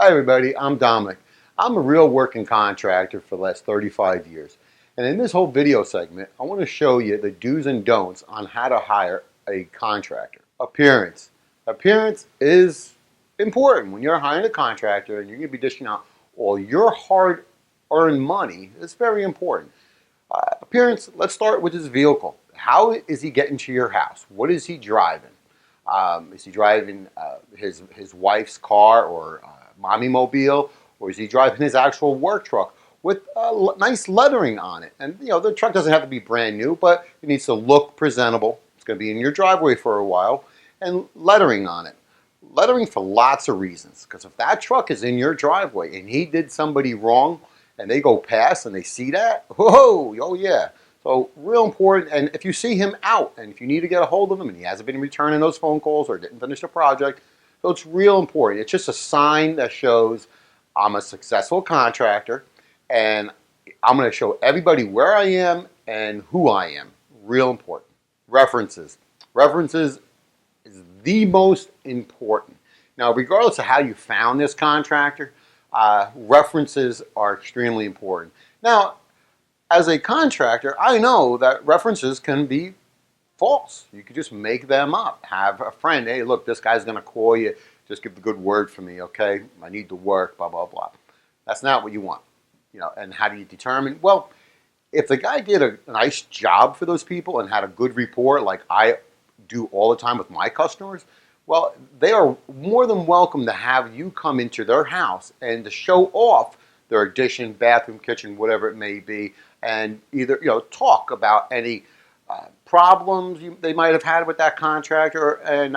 Hi everybody, I'm Dominic. I'm a real working contractor for the last 35 years. And in this whole video segment, I want to show you the do's and don'ts on how to hire a contractor. Appearance. Appearance is important. When you're hiring a contractor and you're going to be dishing out all your hard-earned money, it's very important. Appearance, let's start with his vehicle. How is he getting to your house? What is he driving? Is he driving his wife's car or mommy mobile, or is he driving his actual work truck with nice lettering on it? And you know, the truck doesn't have to be brand new, but it needs to look presentable. It's going to be in your driveway for a while, and lettering on it. Lettering for lots of reasons, because if that truck is in your driveway and he did somebody wrong, and they go past and they see that, whoa, oh yeah. So real important, and if you see him out, and if you need to get a hold of him, and he hasn't been returning those phone calls or didn't finish the project, so it's real important. It's just a sign that shows I'm a successful contractor, and I'm going to show everybody where I am and who I am. Real important. References. References is the most important. Now, regardless of how you found this contractor, references are extremely important. Now, as a contractor, I know that references can be false. You could just make them up. Have a friend, hey, look, this guy's going to call you. Just give the good word for me, okay? I need to work, blah, blah, blah. That's not what you want. You know, and how do you determine? Well, if the guy did a nice job for those people and had a good rapport, like I do all the time with my customers, well, they are more than welcome to have you come into their house and to show off their addition, bathroom, kitchen, whatever it may be, and either talk about any problems they might have had with that contractor, and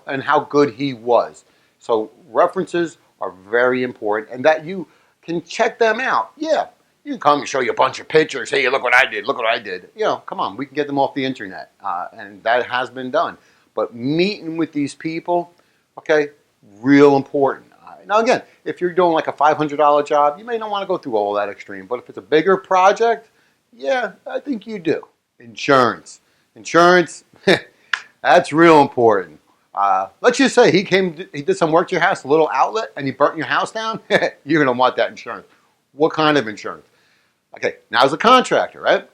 and how good he was. So references are very important, and that you can check them out. Yeah, you can come and show you a bunch of pictures. Hey, look what I did. Look what I did. Come on, we can get them off the internet, and that has been done. But meeting with these people, okay, real important. Now again, if you're doing like a $500 job, you may not want to go through all that extreme. But if it's a bigger project, yeah, I think you do. Insurance. Insurance, that's real important. Let's just say he did some work to your house, a little outlet, and he burnt your house down. You're going to want that insurance. What kind of insurance? Okay, now as a contractor, right?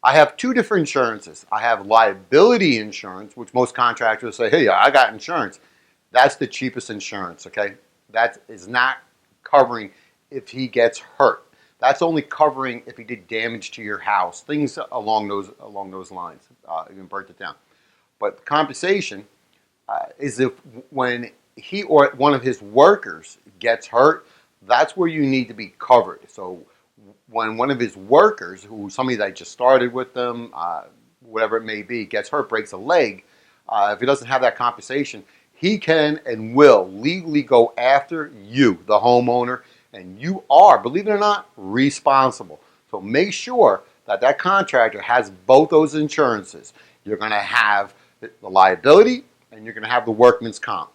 I have two different insurances. I have liability insurance, which most contractors say, hey, I got insurance. That's the cheapest insurance, okay? That is not covering if he gets hurt. That's only covering if he did damage to your house, things along those lines. Even burnt it down. But compensation is if when he or one of his workers gets hurt, that's where you need to be covered. So when one of his workers, who somebody that just started with them, whatever it may be, gets hurt, breaks a leg, if he doesn't have that compensation, he can and will legally go after you, the homeowner, and you are, believe it or not, responsible. So make sure that that contractor has both those insurances. You're going to have the liability and you're going to have the workman's comp.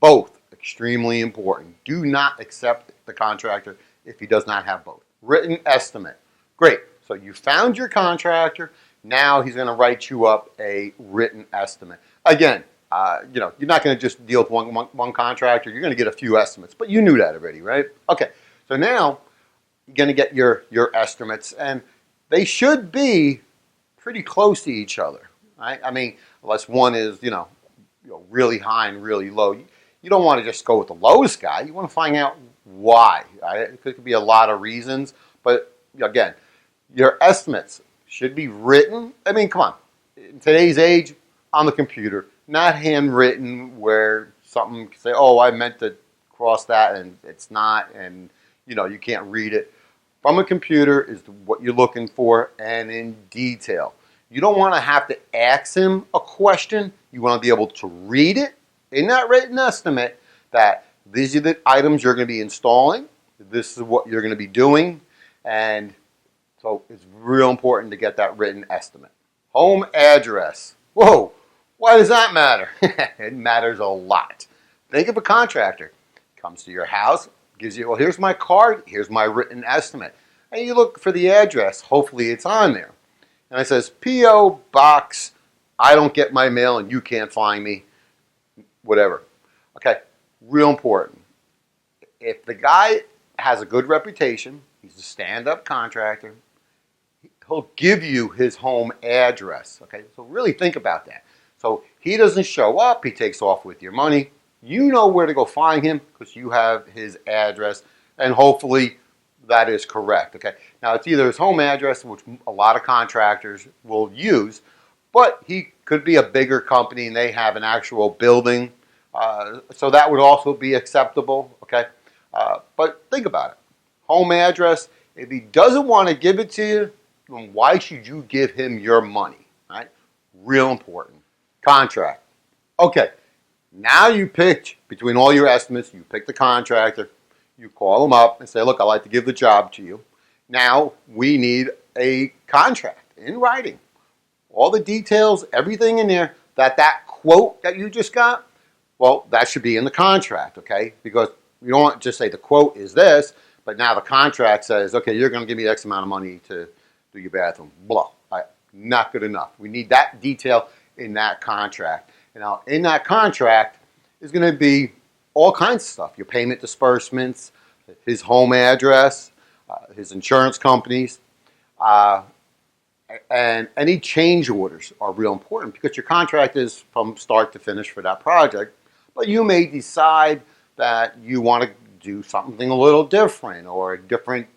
Both extremely important. Do not accept the contractor if he does not have both. Written estimate. Great. So you found your contractor. Now he's going to write you up a written estimate. Again, you're not going to just deal with one contractor. You're going to get a few estimates, but you knew that already, right? Okay, so now you're going to get your estimates, and they should be pretty close to each other, right? I mean, unless one is really high and really low. You don't want to just go with the lowest guy. You want to find out why. Right? It could be a lot of reasons, but again, your estimates should be written. I mean, come on. In today's age, on the computer, not handwritten where something can say, oh, I meant to cross that and it's not, and you can't read it. From a computer is what you're looking for, and in detail. You don't want to have to ask him a question. You want to be able to read it in that written estimate that these are the items you're going to be installing. This is what you're going to be doing. And so it's real important to get that written estimate. Home address. Whoa, why does that matter? It matters a lot. Think of a contractor. Comes to your house, gives you, well, here's my card, here's my written estimate. And you look for the address. Hopefully it's on there. And it says, P.O. Box, I don't get my mail and you can't find me, whatever. Okay, real important. if the guy has a good reputation, he's a stand-up contractor, he'll give you his home address. Okay, so really think about that. So he doesn't show up, he takes off with your money. You know where to go find him because you have his address, and hopefully that is correct. Okay, now it's either his home address, which a lot of contractors will use, but he could be a bigger company and they have an actual building, so that would also be acceptable. Okay, but think about it. Home address. If he doesn't want to give it to you, then why should you give him your money? Right? Real important. Contract. Okay. Now you picked, between all your estimates, you pick the contractor, you call them up and say, look, I'd like to give the job to you. Now we need a contract in writing. All the details, everything in there, that quote that you just got, well, that should be in the contract, okay? Because you don't want to just say the quote is this, but now the contract says, okay, you're going to give me X amount of money to do your bathroom. Blah. Not good enough. We need that detail in that contract. And now in that contract is going to be all kinds of stuff. Your payment disbursements, his home address, his insurance companies, and any change orders are real important because your contract is from start to finish for that project. But you may decide that you want to do something a little different or a different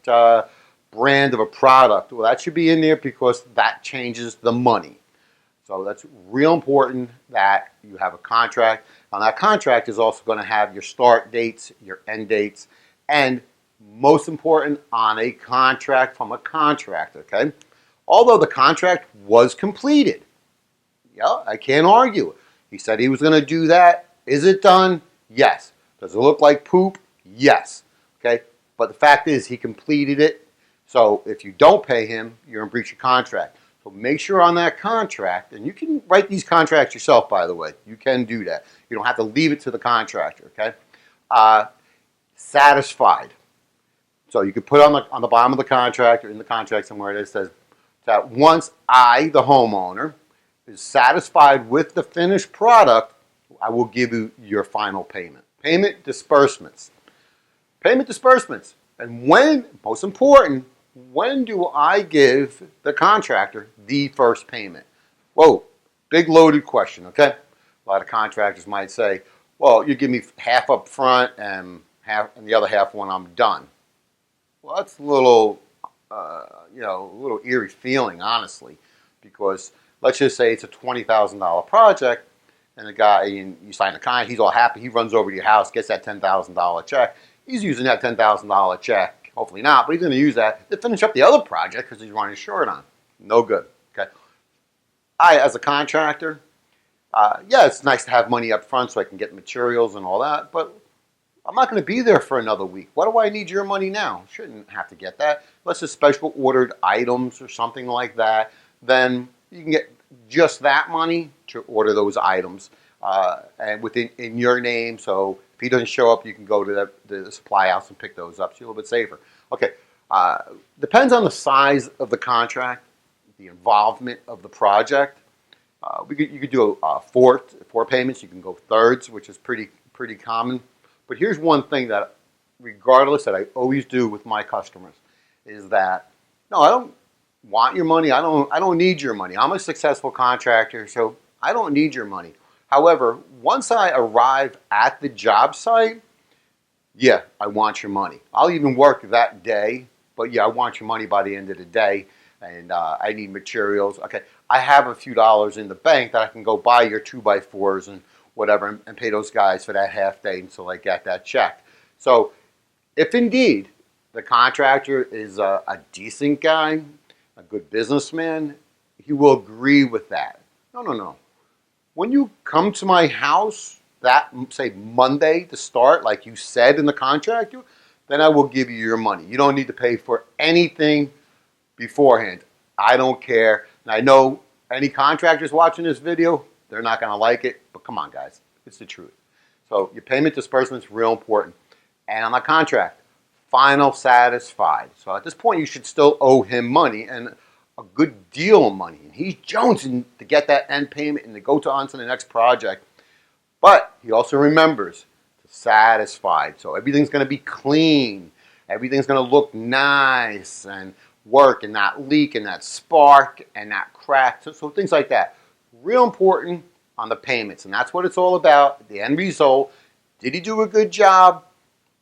brand of a product. Well, that should be in there because that changes the money. So that's real important that you have a contract. And that contract is also going to have your start dates, your end dates, and most important, on a contract from a contractor, okay? Although the contract was completed. Yeah, I can't argue. He said he was going to do that. Is it done? Yes. Does it look like poop? Yes. Okay? But the fact is he completed it. So if you don't pay him, you're in breach of contract. So make sure on that contract, and you can write these contracts yourself, by the way. You can do that. You don't have to leave it to the contractor, okay? Satisfied. So you could put on the bottom of the contract or in the contract somewhere it says that once I, the homeowner, is satisfied with the finished product, I will give you your final payment. Payment disbursements. Payment disbursements. And when, most important, when do I give the contractor the first payment? Whoa, big loaded question, okay? A lot of contractors might say, well, you give me half up front and the other half when I'm done. Well, that's a little, a little eerie feeling, honestly, because let's just say it's a $20,000 project, and the guy, and you sign the contract, he's all happy, he runs over to your house, gets that $10,000 check. He's using that $10,000 check, hopefully not, but he's going to use that to finish up the other project because he's running short on. No good. Okay. I, as a contractor, yeah, it's nice to have money up front so I can get materials and all that, but I'm not going to be there for another week. Why do I need your money now? Shouldn't have to get that. Unless it's special ordered items or something like that, then you can get just that money to order those items and in your name. So if he doesn't show up, you can go to the supply house and pick those up. So you're a little bit safer. Okay, depends on the size of the contract, the involvement of the project. You could do four payments. You can go thirds, which is pretty common. But here's one thing that, regardless, that I always do with my customers, is that no, I don't want your money. I don't need your money. I'm a successful contractor, so I don't need your money. However, once I arrive at the job site, yeah, I want your money. I'll even work that day, but yeah, I want your money by the end of the day, and I need materials. Okay, I have a few dollars in the bank that I can go buy your 2x4s and whatever, and pay those guys for that half day until I get that check. So if indeed the contractor is a decent guy, a good businessman, he will agree with that. No. When you come to my house, that, say, Monday to start, like you said in the contract, then I will give you your money. You don't need to pay for anything beforehand. I don't care. And I know any contractors watching this video, they're not going to like it, but come on, guys. It's the truth. So your payment disbursement is real important. And on the contract, final satisfied. So at this point, you should still owe him money, and a good deal of money. And he's jonesing to get that end payment and to go on to the next project. But he also remembers satisfied. So everything's going to be clean. Everything's going to look nice and work and not leak and not spark and not crack. So things like that. Real important on the payments. And that's what it's all about. The end result. Did he do a good job?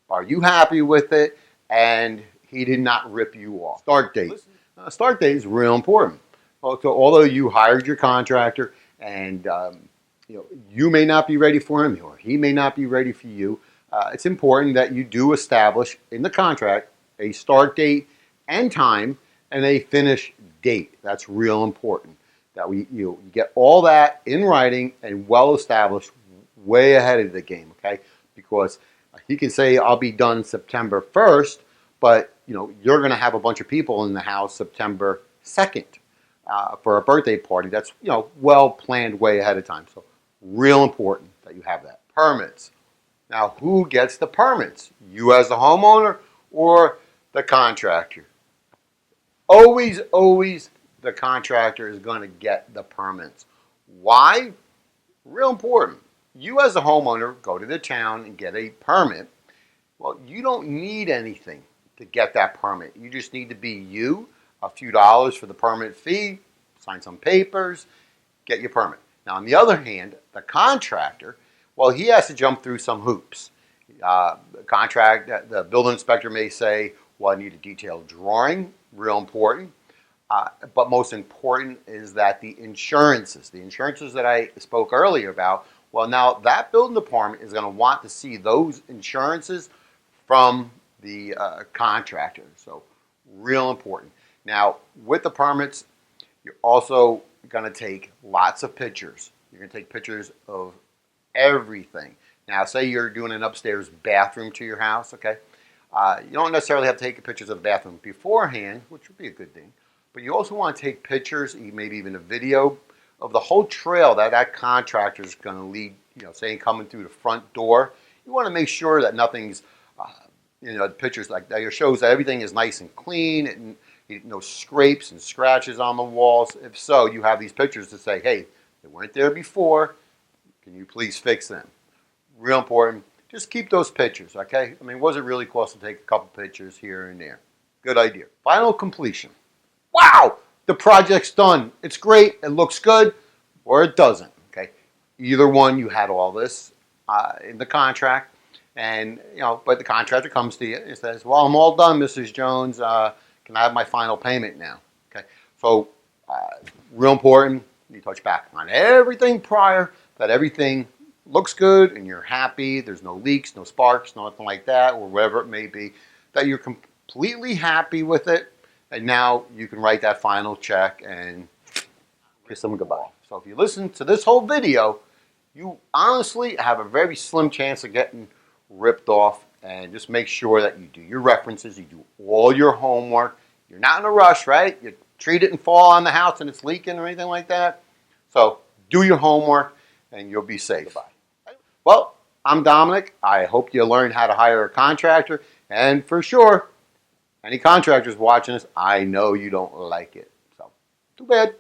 Are you happy with it? And he did not rip you off. Start date. Start date is real important. So although you hired your contractor and you may not be ready for him or he may not be ready for you, it's important that you do establish in the contract a start date and time and a finish date. That's real important. That you get all that in writing and well established way ahead of the game, okay? Because he can say, I'll be done September 1st, but you're going to have a bunch of people in the house September 2nd for a birthday party. That's well planned way ahead of time. So real important that you have that. Permits. Now, who gets the permits? You as the homeowner or the contractor? Always, always the contractor is going to get the permits. Why? Real important. You as a homeowner go to the town and get a permit. Well, you don't need anything to get that permit. You just need to be you, a few dollars for the permit fee, sign some papers, get your permit. Now, on the other hand, the contractor, well, he has to jump through some hoops. The building inspector may say, well, I need a detailed drawing, real important. But most important is that the insurances that I spoke earlier about, well, now that building department is going to want to see those insurances from the contractor. So real important. Now, with the permits, you're also going to take lots of pictures. You're going to take pictures of everything. Now, say you're doing an upstairs bathroom to your house, okay? You don't necessarily have to take pictures of the bathroom beforehand, which would be a good thing. But you also want to take pictures, maybe even a video, of the whole trail that contractor is going to lead, say coming through the front door. You want to make sure that nothing's, the pictures like that shows that everything is nice and clean and no scrapes and scratches on the walls. If so, you have these pictures to say, hey, they weren't there before. Can you please fix them? Real important. Just keep those pictures, okay? I mean, what does it really cost to take a couple pictures here and there? Good idea. Final completion. Wow, the project's done. It's great. It looks good, or it doesn't. Okay, either one. You had all this in the contract, and but the contractor comes to you and says, "Well, I'm all done, Mrs. Jones. Can I have my final payment now?" Okay, so real important. You touch back on everything prior. That everything looks good and you're happy. There's no leaks, no sparks, nothing like that, or whatever it may be. That you're completely happy with it. And now you can write that final check and kiss them goodbye. So if you listen to this whole video, you honestly have a very slim chance of getting ripped off. And just make sure that you do your references, you do all your homework. You're not in a rush, right? You treat it and fall on the house and it's leaking or anything like that. So do your homework and you'll be safe. Goodbye. Well, I'm Dominic. I hope you learned how to hire a contractor. And for sure, any contractors watching this, I know you don't like it. So, too bad.